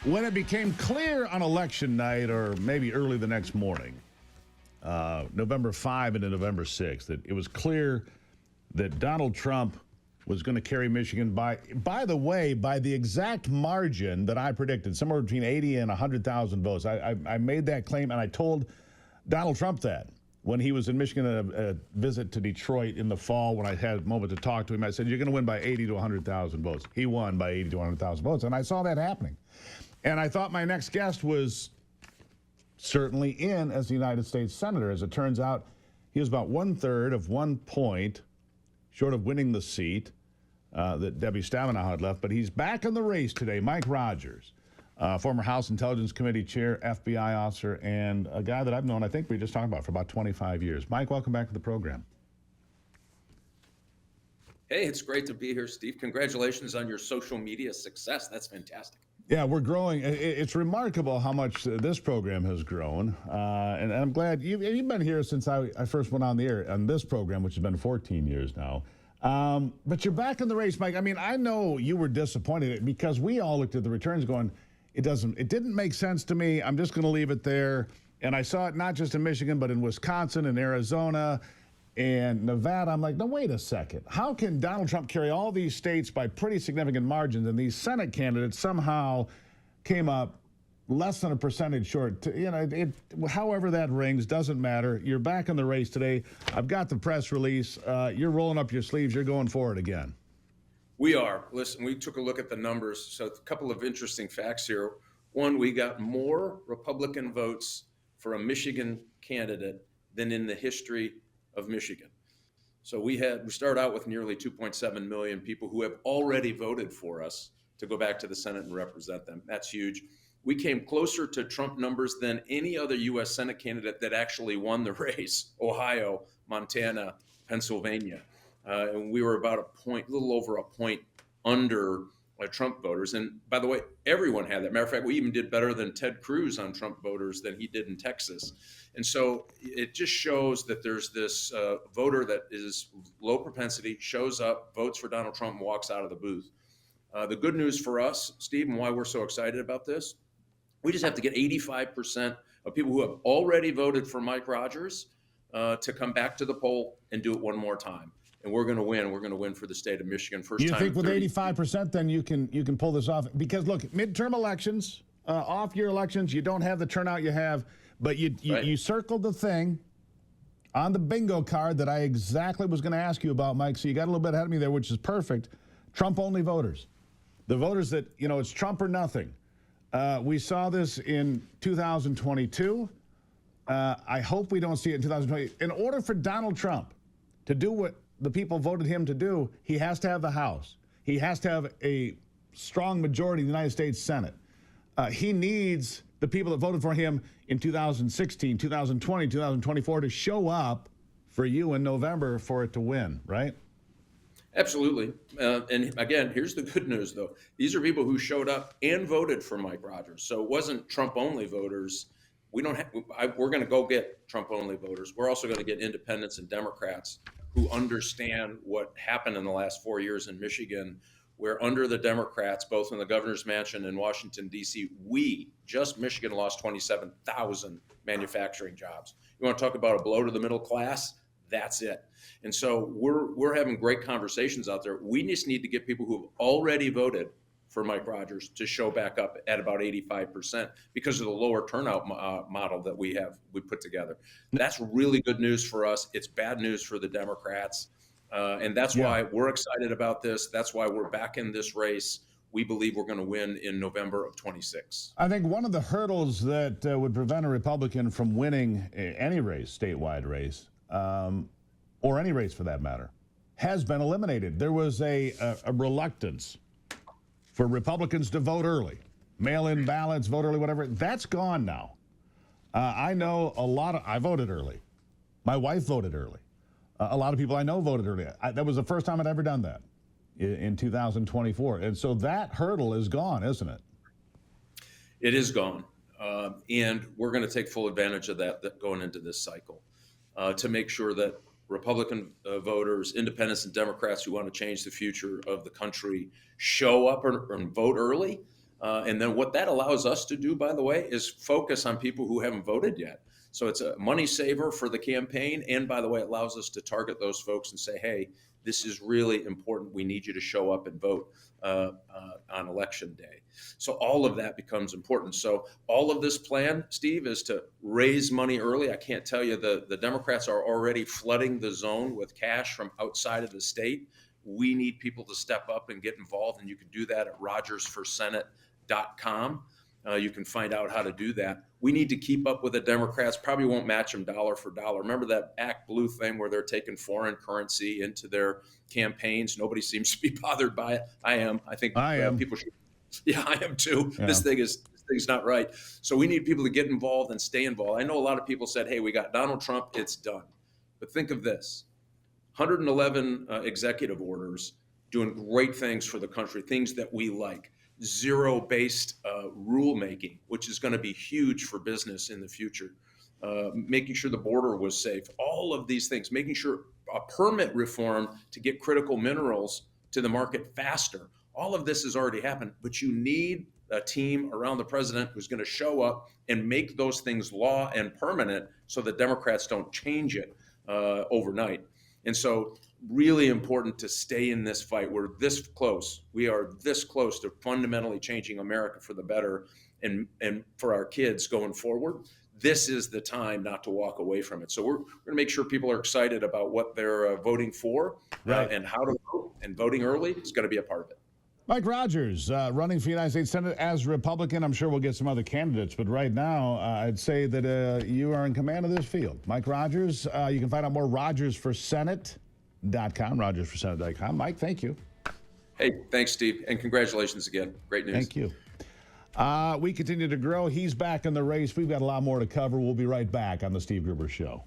When it became clear on election night, or maybe early the next morning, November 5 into November 6, that it was clear that Donald Trump was going to carry Michigan by the way, by the exact margin that I predicted, somewhere between 80 and 100,000 votes. I made that claim, and I told Donald Trump that when he was in Michigan at a visit to Detroit in the fall, when I had a moment to talk to him. I said, you're going to win by 80 to 100,000 votes. He won by 80 to 100,000 votes, and I saw that happening. And I thought my next guest was certainly in as the United States Senator. As it turns out, he was about 1/3 of 1 point short of winning the seat that Debbie Stabenow had left. But he's back in the race today. Mike Rogers, former House Intelligence Committee chair, FBI officer, and a guy that I've known, I think we just talked about, for about 25 years. Mike, welcome back to the program. Hey, it's great to be here, Steve. Congratulations on your social media success. That's fantastic. Yeah, we're growing. It's remarkable how much this program has grown. And I'm glad you've been here since I first went on the air on this program, which has been 14 years now. But you're back in the race, Mike. I mean, I know you were disappointed because we all looked at the returns going, it didn't make sense to me. I'm just going to leave it there. And I saw it not just in Michigan, but in Wisconsin and Arizona and Nevada. I'm like, no, wait a second. How can Donald Trump carry all these states by pretty significant margins, and these Senate candidates somehow came up less than a percentage short? However that rings, doesn't matter. You're back in the race today. I've got the press release. You're rolling up your sleeves. You're going for it again. We are. Listen, we took a look at the numbers. So a couple of interesting facts here. One, we got more Republican votes for a Michigan candidate than in the history of Michigan. So we start out with nearly 2.7 million people who have already voted for us to go back to the Senate and represent them. That's huge. We came closer to Trump numbers than any other U.S. Senate candidate that actually won the race: Ohio, Montana, Pennsylvania. And we were about a little over a point under Trump voters. And by the way, everyone had that. Matter of fact, we even did better than Ted Cruz on Trump voters than he did in Texas. And so it just shows that there's this voter that is low propensity, shows up, votes for Donald Trump, and walks out of the booth. The good news for us, Steve, and why we're so excited about this, we just have to get 85% of people who have already voted for Mike Rogers to come back to the poll and do it one more time. And we're going to win. We're going to win for the state of Michigan. First time. You think with 85%, then you can pull this off? Because look, midterm elections, off-year elections, you don't have the turnout you have, but you circled the thing on the bingo card that I exactly was going to ask you about, Mike. So you got a little bit ahead of me there, which is perfect. Trump-only voters, the voters that it's Trump or nothing. We saw this in 2022. I hope we don't see it in 2020. In order for Donald Trump to do what the people voted him to do, he has to have the House. He has to have a strong majority in the United States Senate. He needs the people that voted for him in 2016, 2020, 2024 to show up for you in November for it to win, right? Absolutely. And again, here's the good news, though. These are people who showed up and voted for Mike Rogers. So it wasn't Trump-only voters. We're going to go get Trump-only voters. We're also going to get independents and Democrats who understand what happened in the last 4 years in Michigan, where under the Democrats, both in the governor's mansion in Washington, D.C., Michigan lost 27,000 manufacturing jobs. You want to talk about a blow to the middle class? That's it. And so we're having great conversations out there. We just need to get people who have already voted for Mike Rogers to show back up at about 85% because of the lower turnout model that we put together. That's really good news for us. It's bad news for the Democrats. And that's why we're excited about this. That's why we're back in this race. We believe we're going to win in November of 26. I think one of the hurdles that would prevent a Republican from winning any race, statewide race, or any race for that matter, has been eliminated. There was a reluctance for Republicans to vote early, mail-in ballots, vote early, whatever. That's gone now. I know I voted early. My wife voted early. A lot of people I know voted early. That was the first time I'd ever done that in 2024. And so that hurdle is gone, isn't it? It is gone. And we're going to take full advantage of that going into this cycle to make sure that Republican voters, independents and Democrats who want to change the future of the country show up and vote early. And then what that allows us to do, by the way, is focus on people who haven't voted yet. So it's a money saver for the campaign. And by the way, it allows us to target those folks and say, hey, this is really important. We need you to show up and vote on election day. So all of that becomes important. So all of this plan, Steve, is to raise money early. I can't tell you, the Democrats are already flooding the zone with cash from outside of the state. We need people to step up and get involved. And you can do that at rogersforsenate.com. You can find out how to do that. We need to keep up with the Democrats. Probably won't match them dollar for dollar. Remember that Act Blue thing where they're taking foreign currency into their campaigns? Nobody seems to be bothered by it. I am. I think people should. Yeah, I am too. Yeah. This thing's not right. So we need people to get involved and stay involved. I know a lot of people said, hey, we got Donald Trump, it's done. But think of this. 111 executive orders doing great things for the country, things that we like. Zero-based rulemaking, which is going to be huge for business in the future. Making sure the border was safe. All of these things. Making sure a permit reform to get critical minerals to the market faster. All of this has already happened, but you need a team around the president who's going to show up and make those things law and permanent so the Democrats don't change it overnight. And so really important to stay in this fight. We're this close. We are this close to fundamentally changing America for the better and for our kids going forward. This is the time not to walk away from it. So we're going to make sure people are excited about what they're voting for, right, and how to vote. And voting early is going to be a part of it. Mike Rogers, running for the United States Senate as Republican. I'm sure we'll get some other candidates, but right now I'd say that you are in command of this field. Mike Rogers, you can find out more rogersforsenate.com, rogersforsenate.com. Mike, thank you. Hey, thanks, Steve, and congratulations again. Great news. Thank you. We continue to grow. He's back in the race. We've got a lot more to cover. We'll be right back on the Steve Gruber Show.